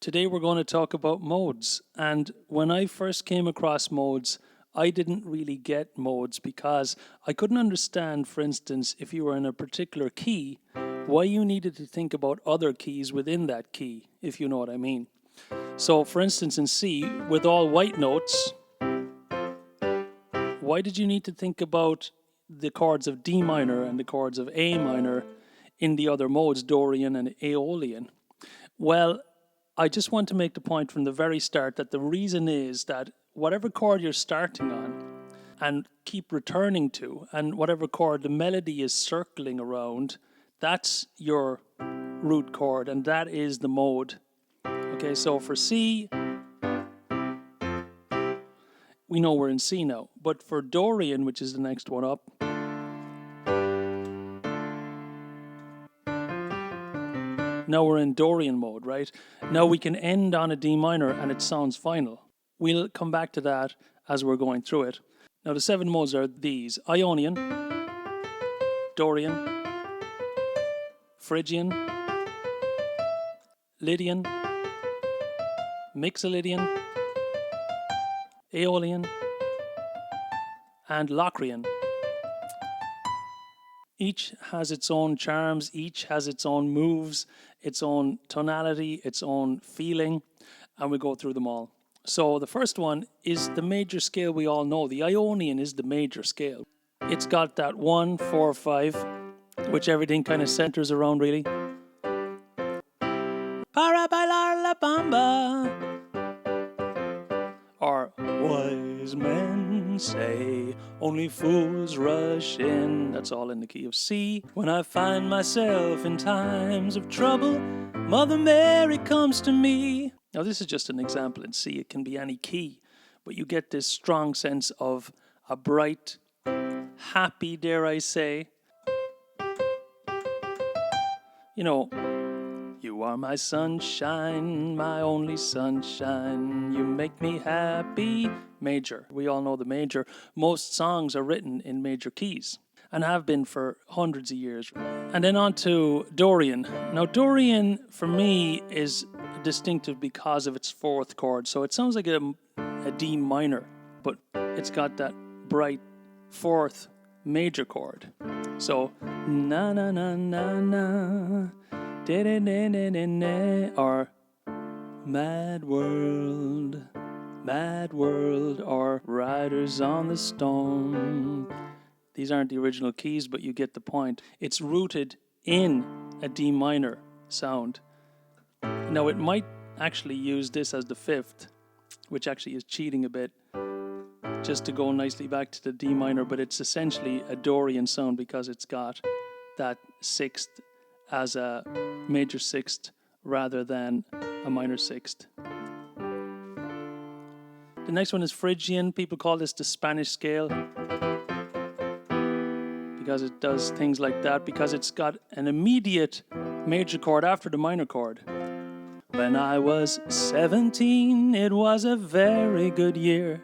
Today we're going to talk about modes. And when I first came across modes, I didn't really get modes because I couldn't understand, for instance, if you were in a particular key, why you needed to think about other keys within that key, if you know what I mean. So, for instance, in C, with all white notes, why did you need to think about the chords of D minor and the chords of A minor in the other modes, Dorian and Aeolian? Well, I just want to make the point from the very start that the reason is that whatever chord you're starting on and keep returning to, and whatever chord the melody is circling around, that's your root chord, and that is the mode. Okay, so for C, we know we're in C now. But for Dorian, which is the next one up, now we're in Dorian mode, right? Now we can end on a D minor and it sounds final. We'll come back to that as we're going through it. Now the 7 modes are these: Ionian, Dorian, Phrygian, Lydian, Mixolydian, Aeolian, and Lochrian. Each has its own charms, each has its own moves, its own tonality, its own feeling, and we go through them all. So the first one is the major scale we all know. The Ionian is the major scale. It's got that 1, 4, 5, which everything kind of centers around, really. Para bailar la bamba. Or wise men say only fools rush in. That's all in the key of C. When I find myself in times of trouble, Mother Mary comes to me. Now this is just an example in C. It can be any key, but you get this strong sense of a bright, happy, dare I say. You know, you are my sunshine, my only sunshine. You make me happy. Major. We all know the major. Most songs are written in major keys and have been for hundreds of years. And then on to Dorian. Now Dorian, for me, is distinctive because of its 4th chord. So it sounds like a D minor, but it's got that bright 4th major chord. So na na na na na, or Mad World, Mad World, or Riders on the Storm. These aren't the original keys, but you get the point. It's rooted in a D minor sound. Now it might actually use this as the 5th, which actually is cheating a bit, just to go nicely back to the D minor, but it's essentially a Dorian sound because it's got that 6th as a major 6th rather than a minor 6th. The next one is Phrygian. People call this the Spanish scale because it does things like that, because it's got an immediate major chord after the minor chord. When I was 17, it was a very good year.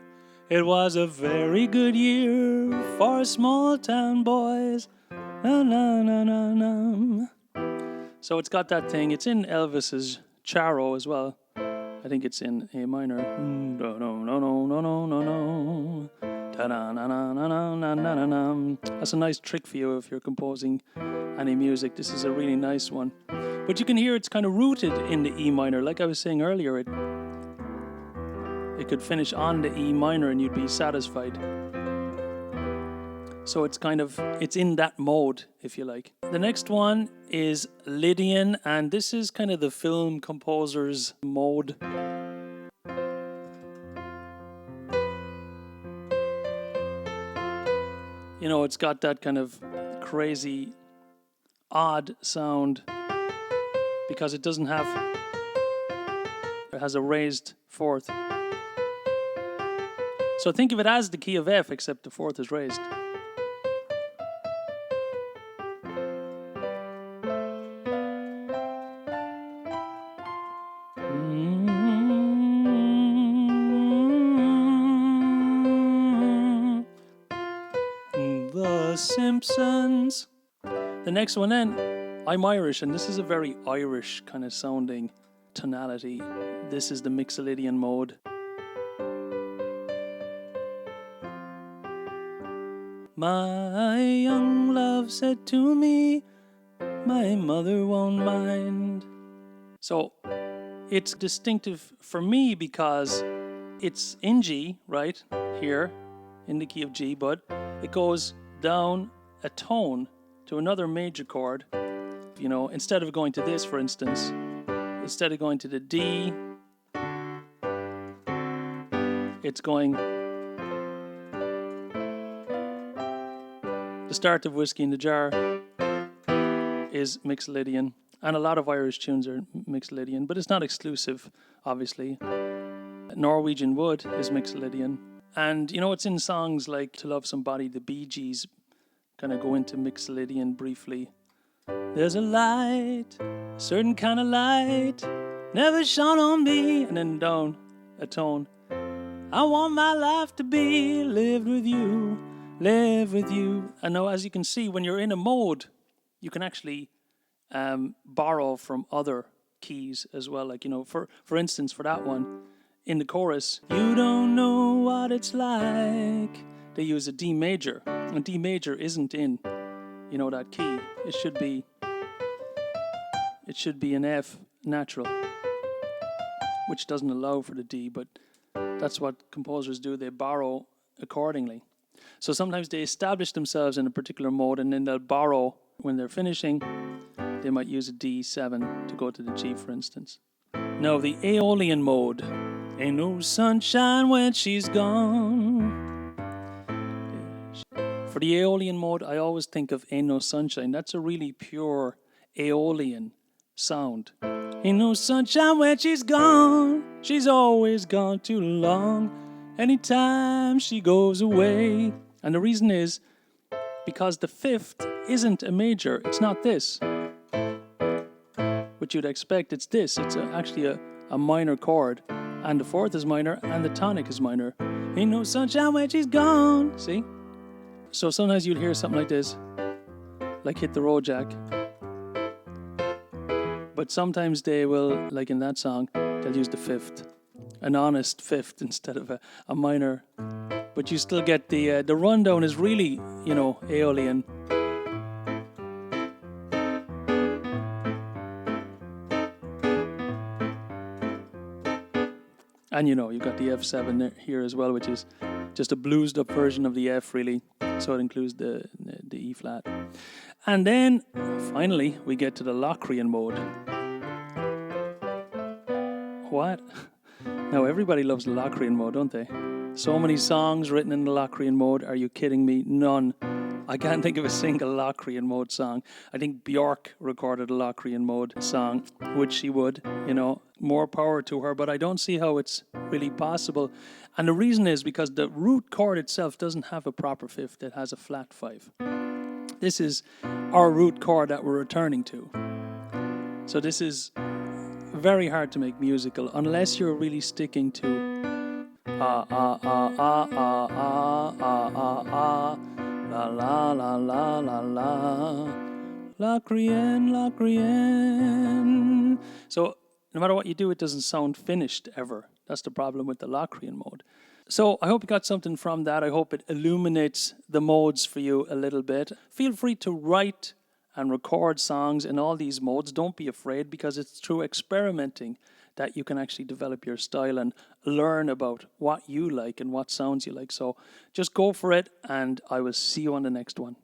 It was a very good year for small town boys. Na na na na na. So it's got that thing. It's in Elvis's Charo as well. I think it's in A minor. No no no no no no no no. That's a nice trick for you if you're composing any music. This is a really nice one. But you can hear it's kind of rooted in the E minor. Like I was saying earlier, it could finish on the E minor and you'd be satisfied. So it's in that mode, if you like. The next one is Lydian, and this is kind of the film composer's mode. You know, it's got that kind of crazy, odd sound because it has a raised 4th. So think of it as the key of F, except the 4th is raised. The Simpsons. The next one then, I'm Irish, and this is a very Irish kind of sounding tonality. This is the Mixolydian mode. My young love said to me, my mother won't mind. So it's distinctive for me because it's in G, right, here, in the key of G, but it goes down a tone to another major chord. You know, instead of going to this, for instance, instead of going to the D, it's going... The start of Whiskey in the Jar is Mixolydian, and a lot of Irish tunes are Mixolydian, but it's not exclusive, obviously. Norwegian Wood is Mixolydian. And, you know, it's in songs like To Love Somebody, the Bee Gees kind of go into Mixolydian briefly. There's a light, a certain kind of light, never shone on me, and then down a tone. I want my life to be lived with you, live with you. And now, as you can see, when you're in a mode, you can actually borrow from other keys as well. Like, you know, for instance, for that one, in the chorus, you don't know what it's like. They use a D major, and D major isn't in, you know, that key. It should be an F natural, which doesn't allow for the D, but that's what composers do. They borrow accordingly. So sometimes they establish themselves in a particular mode, and then they'll borrow when they're finishing. They might use a D7 to go to the G, for instance. Now, the Aeolian mode. Ain't no sunshine when she's gone. For the Aeolian mode, I always think of Ain't No Sunshine. That's a really pure Aeolian sound. Ain't no sunshine when she's gone. She's always gone too long. Anytime she goes away. And the reason is because the fifth isn't a major. It's not this. What you'd expect, it's this. It's actually a minor chord. And the fourth is minor, and the tonic is minor. Ain't no sunshine when she's gone. See? So sometimes you'll hear something like this, like Hit the Road Jack. But sometimes they will, like in that song, they'll use the fifth, an honest fifth instead of a minor. But you still get the rundown is really, you know, Aeolian. And you know, you've got the F7 here as well, which is just a bluesed up version of the F, really. So it includes the E flat. And then, finally, we get to the Lochrian mode. What? Now, everybody loves the Lochrian mode, don't they? So many songs written in the Lochrian mode. Are you kidding me? None. I can't think of a single Lochrian mode song. I think Björk recorded a Lochrian mode song, which she would, you know, more power to her, but I don't see how it's really possible. And the reason is because the root chord itself doesn't have a proper fifth, it has a flat 5. This is our root chord that we're returning to. So this is very hard to make musical unless you're really sticking to la la la la la la Lochrian, Lochrian. So no matter what you do, it doesn't sound finished ever. That's the problem with the Lochrian mode. So I hope you got something from that. I hope it illuminates the modes for you a little bit. Feel free to write and record songs in all these modes. Don't be afraid, because it's through experimenting that you can actually develop your style and learn about what you like and what sounds you like. So just go for it, and I will see you on the next one.